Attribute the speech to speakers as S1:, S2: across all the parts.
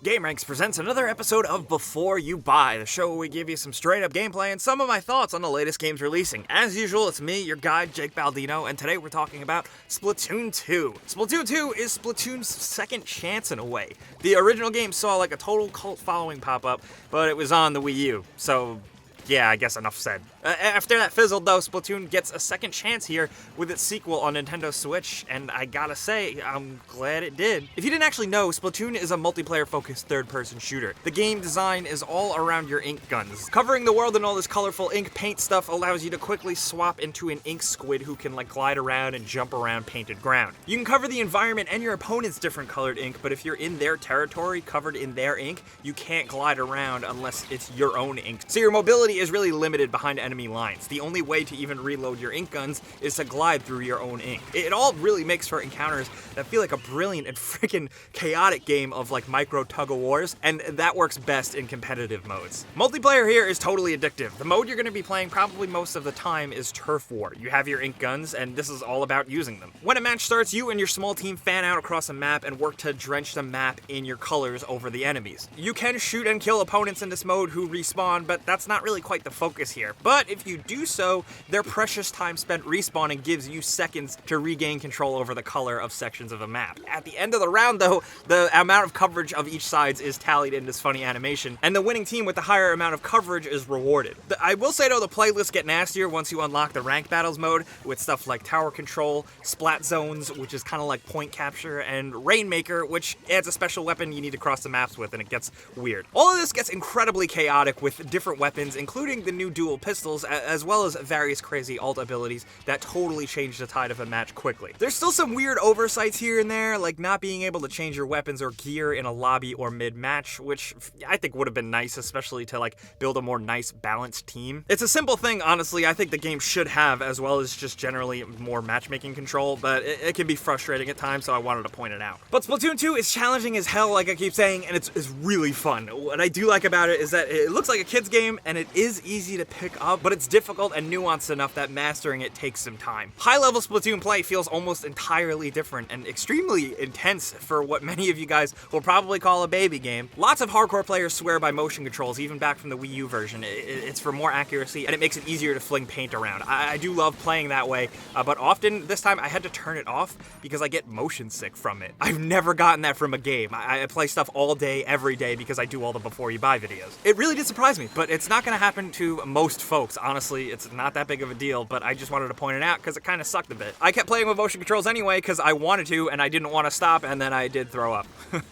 S1: Gameranx presents another episode of Before You Buy, the show where we give you some straight-up gameplay and some of my thoughts on the latest games releasing. As usual, it's me, your guide, Jake Baldino, and today we're talking about Splatoon 2. Splatoon 2 is Splatoon's second chance in a way. The original game saw like a total cult following pop up, but it was on the Wii U, so yeah, I guess enough said. After that fizzled though, Splatoon gets a second chance here with its sequel on Nintendo Switch, and I gotta say, I'm glad it did. If you didn't actually know, Splatoon is a multiplayer-focused third-person shooter. The game design is all around your ink guns. Covering the world in all this colorful ink paint stuff allows you to quickly swap into an ink squid who can like glide around and jump around painted ground. You can cover the environment and your opponent's different colored ink, but if you're in their territory covered in their ink, you can't glide around unless it's your own ink. So your mobility is really limited behind enemy lines. The only way to even reload your ink guns is to glide through your own ink. It all really makes for encounters that feel like a brilliant and freaking chaotic game of like micro tug-of-wars, and that works best in competitive modes. Multiplayer here is totally addictive. The mode you're going to be playing probably most of the time is Turf War. You have your ink guns, and this is all about using them. When a match starts, you and your small team fan out across a map and work to drench the map in your colors over the enemies. You can shoot and kill opponents in this mode who respawn, but that's not really quite the focus here. But if you do so, their precious time spent respawning gives you seconds to regain control over the color of sections of a map. At the end of the round though, the amount of coverage of each side is tallied in this funny animation, and the winning team with the higher amount of coverage is rewarded. I will say though, the playlists get nastier once you unlock the ranked battles mode with stuff like tower control, splat zones, which is kind of like point capture, and Rainmaker, which adds a special weapon you need to cross the maps with, and it gets weird. All of this gets incredibly chaotic with different weapons, including the new dual pistols, as well as various crazy ult abilities that totally change the tide of a match quickly. There's still some weird oversights here and there, like not being able to change your weapons or gear in a lobby or mid-match, which I think would have been nice, especially to like build a more nice balanced team. It's a simple thing, honestly, I think the game should have, as well as just generally more matchmaking control, but it can be frustrating at times, so I wanted to point it out. But Splatoon 2 is challenging as hell, like I keep saying, and it's really fun. What I do like about it is that it looks like a kid's game, and it is easy to pick up, but it's difficult and nuanced enough that mastering it takes some time. High-level Splatoon play feels almost entirely different and extremely intense for what many of you guys will probably call a baby game. Lots of hardcore players swear by motion controls, even back from the Wii U version. It's for more accuracy, and it makes it easier to fling paint around. I do love playing that way, but often, this time, I had to turn it off because I get motion sick from it. I've never gotten that from a game. I play stuff all day, every day, because I do all the Before You Buy videos. It really did surprise me, but it's not going to happen to most folks. Honestly, it's not that big of a deal, but I just wanted to point it out because it kind of sucked a bit. I kept playing with motion controls anyway because I wanted to, and I didn't want to stop, and then I did throw up.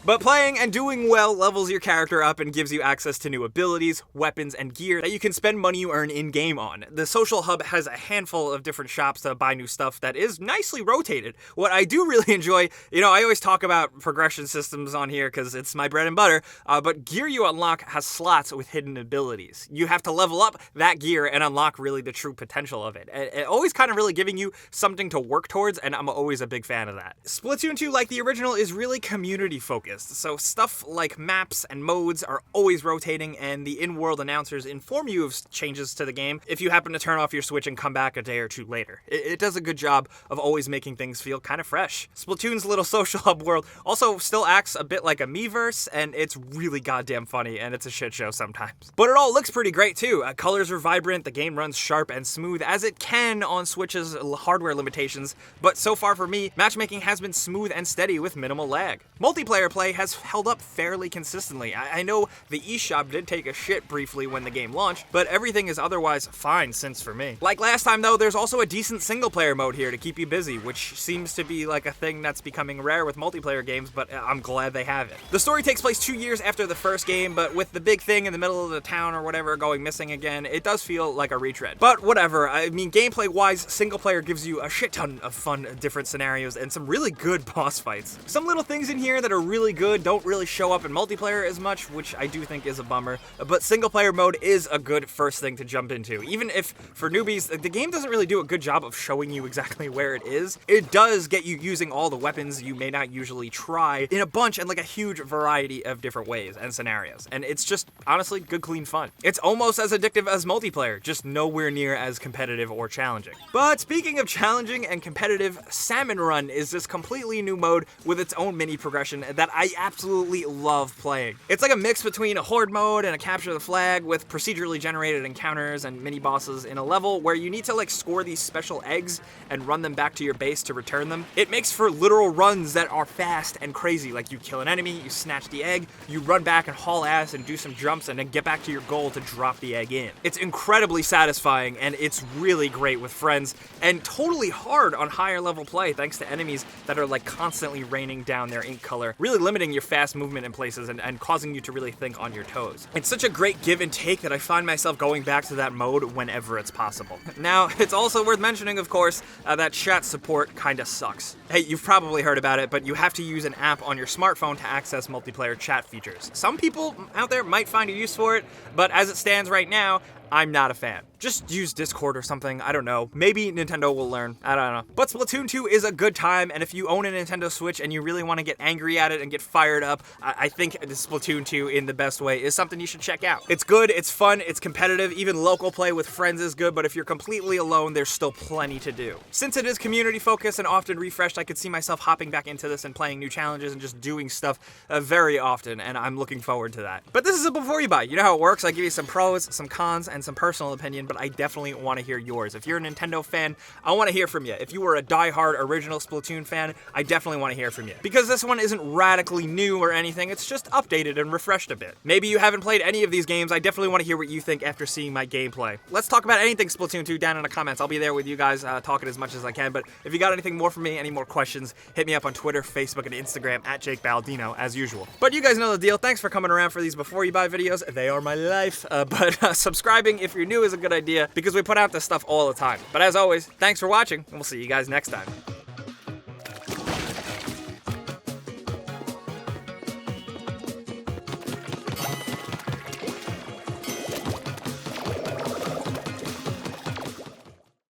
S1: But playing and doing well levels your character up and gives you access to new abilities, weapons, and gear that you can spend money you earn in-game on. The social hub has a handful of different shops to buy new stuff that is nicely rotated. What I do really enjoy, I always talk about progression systems on here because it's my bread and butter, but gear you unlock has slots with hidden abilities. You have to level up that gear and unlock really the true potential of it. It always kind of really giving you something to work towards, and I'm always a big fan of that. Splatoon 2, like the original, is really community focused, so stuff like maps and modes are always rotating, and the in-world announcers inform you of changes to the game if you happen to turn off your Switch and come back a day or two later. It does a good job of always making things feel kind of fresh. Splatoon's little social hub world also still acts a bit like a Miiverse, and it's really goddamn funny, and it's a shit show sometimes. But it all looks pretty great too. Colors are vibrant, the game runs sharp and smooth as it can on Switch's hardware limitations, but so far for me, matchmaking has been smooth and steady with minimal lag. Multiplayer play has held up fairly consistently. I know the eShop did take a shit briefly when the game launched, but everything is otherwise fine since for me. Like last time though, there's also a decent single player mode here to keep you busy, which seems to be like a thing that's becoming rare with multiplayer games, but I'm glad they have it. The story takes place 2 years after the first game, but with the big thing in the middle of the town or whatever going missing again, it does feel like a retread. But whatever, I mean, gameplay-wise, single player gives you a shit ton of fun, different scenarios, and some really good boss fights. Some little things in here that are really good don't really show up in multiplayer as much, which I do think is a bummer, but single player mode is a good first thing to jump into. Even if, for newbies, the game doesn't really do a good job of showing you exactly where it is, it does get you using all the weapons you may not usually try in a bunch and like a huge variety of different ways and scenarios, and it's just, honestly, good, clean fun. It's almost almost as addictive as multiplayer, just nowhere near as competitive or challenging. But speaking of challenging and competitive, Salmon Run is this completely new mode with its own mini progression that I absolutely love playing. It's like a mix between a horde mode and a capture the flag with procedurally generated encounters and mini bosses in a level where you need to like score these special eggs and run them back to your base to return them. It makes for literal runs that are fast and crazy. Like you kill an enemy, you snatch the egg, you run back and haul ass and do some jumps and then get back to your goal to drop the egg in. It's incredibly satisfying and it's really great with friends and totally hard on higher level play thanks to enemies that are like constantly raining down their ink color, really limiting your fast movement in places and causing you to really think on your toes. It's such a great give and take that I find myself going back to that mode whenever it's possible. Now, it's also worth mentioning, of course, that chat support kinda sucks. Hey, you've probably heard about it, but you have to use an app on your smartphone to access multiplayer chat features. Some people out there might find a use for it, but as it stands right now, I'm not a fan. Just use Discord or something, I don't know. Maybe Nintendo will learn, I don't know. But Splatoon 2 is a good time, and if you own a Nintendo Switch and you really want to get angry at it and get fired up, I think Splatoon 2 in the best way is something you should check out. It's good, it's fun, it's competitive, even local play with friends is good, but if you're completely alone, there's still plenty to do. Since it is community focused and often refreshed, I could see myself hopping back into this and playing new challenges and just doing stuff very often, and I'm looking forward to that. But this is a before you buy. You know how it works, I give you some pros, some cons, and some personal opinion, but I definitely want to hear yours. If you're a Nintendo fan, I want to hear from you. If you were a die-hard original Splatoon fan, I definitely want to hear from you. Because this one isn't radically new or anything, it's just updated and refreshed a bit. Maybe you haven't played any of these games, I definitely want to hear what you think after seeing my gameplay. Let's talk about anything Splatoon 2 down in the comments. I'll be there with you guys talking as much as I can, but if you got anything more from me, any more questions, hit me up on Twitter, Facebook, and Instagram at Jake Baldino, as usual. But you guys know the deal. Thanks for coming around for these before you buy videos. They are my life. But subscribing if you're new is a good idea because we put out this stuff all the time. But as always, thanks for watching, and we'll see you guys next time.